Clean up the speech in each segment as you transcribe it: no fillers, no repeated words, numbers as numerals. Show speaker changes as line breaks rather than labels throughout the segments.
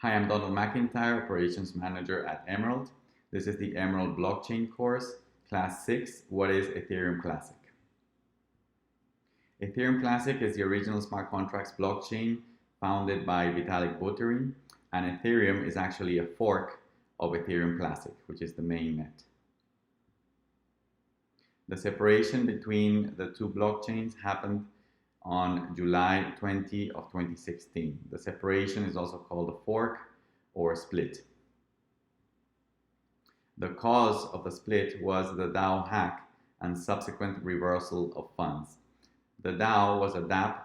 Hi, I'm Donald McIntyre, Operations Manager at Emerald. This is the Emerald Blockchain course, Class 6, What is Ethereum Classic? Ethereum Classic is the original smart contracts blockchain founded by Vitalik Buterin, and Ethereum is actually a fork of Ethereum Classic, which is the mainnet. The separation between the two blockchains happened on July 20 of 2016. The separation is also called a fork or a split. The cause of the split was the DAO hack and subsequent reversal of funds. The DAO was a dApp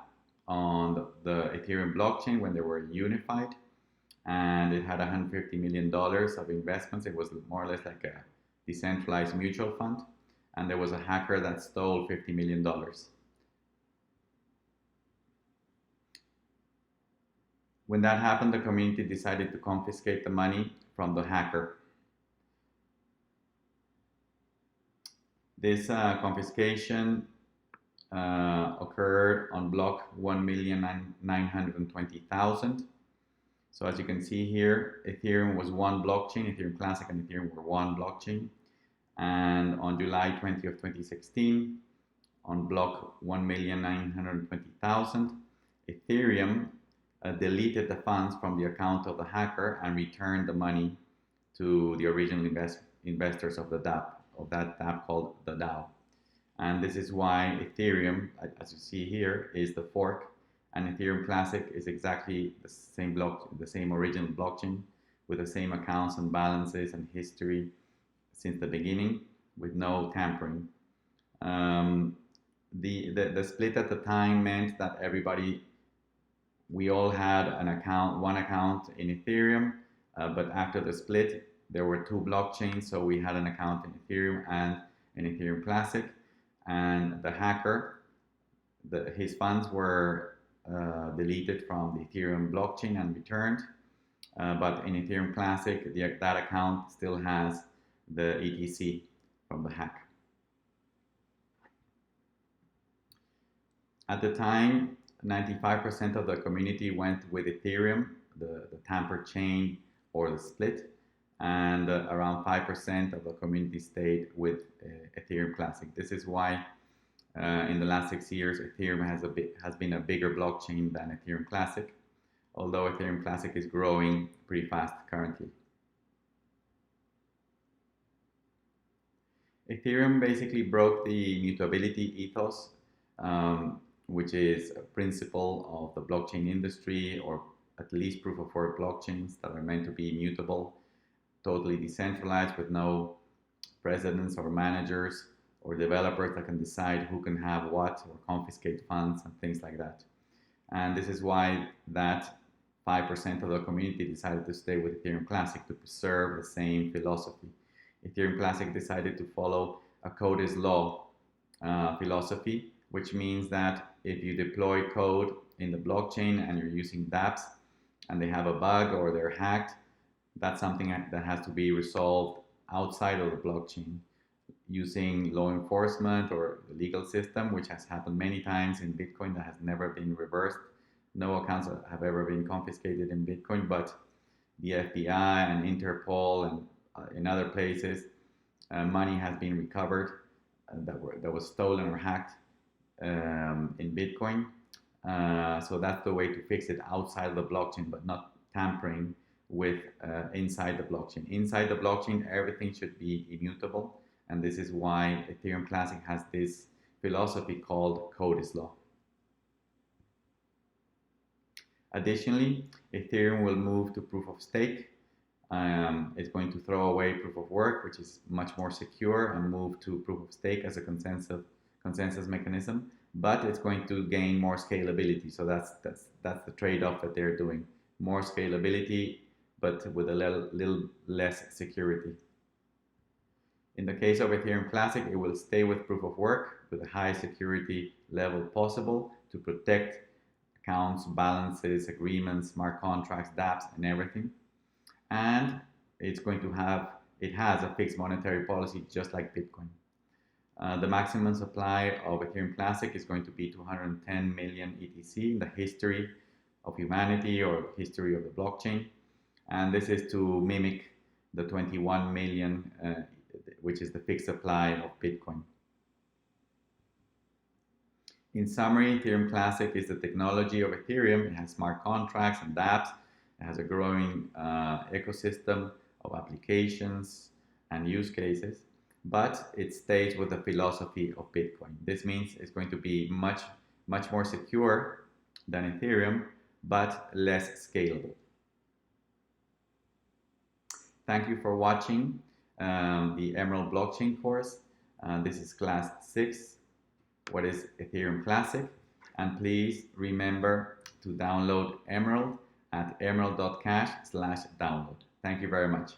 on the Ethereum blockchain when they were unified, and it had $150 million of investments. It was more or less like a decentralized mutual fund, and there was a hacker that stole $50 million. When that happened, the community decided to confiscate the money from the hacker. This confiscation occurred on block 1,920,000. So as you can see here, Ethereum was one blockchain, Ethereum Classic and Ethereum were one blockchain. And on July 20 of 2016, on block 1,920,000, Ethereum deleted the funds from the account of the hacker and returned the money to the original investors of the dApp, of that dApp called the DAO. And this is why Ethereum, as you see here, is the fork, and Ethereum Classic is exactly the same the same original blockchain with the same accounts and balances and history since the beginning, with no tampering. The split at the time meant that we all had one account in Ethereum, but after the split, there were two blockchains, so we had an account in Ethereum and in Ethereum Classic, and the hacker, his funds were deleted from the Ethereum blockchain and returned, but in Ethereum Classic, that account still has the ETC from the hack. At the time, 95% of the community went with Ethereum, the tamper chain or the split, and around 5% of the community stayed with Ethereum Classic. This is why in the last 6 years, Ethereum has been a bigger blockchain than Ethereum Classic, although Ethereum Classic is growing pretty fast currently. Ethereum basically broke the immutability ethos, which is a principle of the blockchain industry, or at least proof of work blockchains that are meant to be immutable, totally decentralized with no presidents or managers or developers that can decide who can have what or confiscate funds and things like that. And this is why that 5% of the community decided to stay with Ethereum Classic to preserve the same philosophy. Ethereum Classic decided to follow a code is law philosophy, which means that if you deploy code in the blockchain and you're using dApps and they have a bug or they're hacked, that's something that has to be resolved outside of the blockchain using law enforcement or the legal system, which has happened many times in Bitcoin that has never been reversed. No accounts have ever been confiscated in Bitcoin, but the FBI and Interpol and in other places, money has been recovered that was stolen or hacked in Bitcoin. So that's the way to fix it outside of the blockchain, but not tampering with inside the blockchain. Inside the blockchain, everything should be immutable, and this is why Ethereum Classic has this philosophy called code is law. Additionally, Ethereum will move to proof of stake. It's going to throw away proof of work, which is much more secure, and move to proof of stake as a consensus mechanism. But it's going to gain more scalability. So that's the trade-off that they're doing: more scalability, but with a little less security. In the case of Ethereum Classic, it will stay with proof of work with the highest security level possible to protect accounts, balances, agreements, smart contracts, dApps, and everything. And it has a fixed monetary policy just like Bitcoin. The maximum supply of Ethereum Classic is going to be 210 million ETC in the history of humanity or history of the blockchain. and this is to mimic the 21 million, which is the fixed supply of Bitcoin. In summary, Ethereum Classic is the technology of Ethereum. It has smart contracts and dApps. It has a growing ecosystem of applications and use cases, but it stays with the philosophy of Bitcoin. This means it's going to be much more secure than Ethereum, but less scalable. Thank you for watching the Emerald blockchain course. This is class 6. What is Ethereum Classic? And please remember to download Emerald at emerald.cash/download. Thank you very much.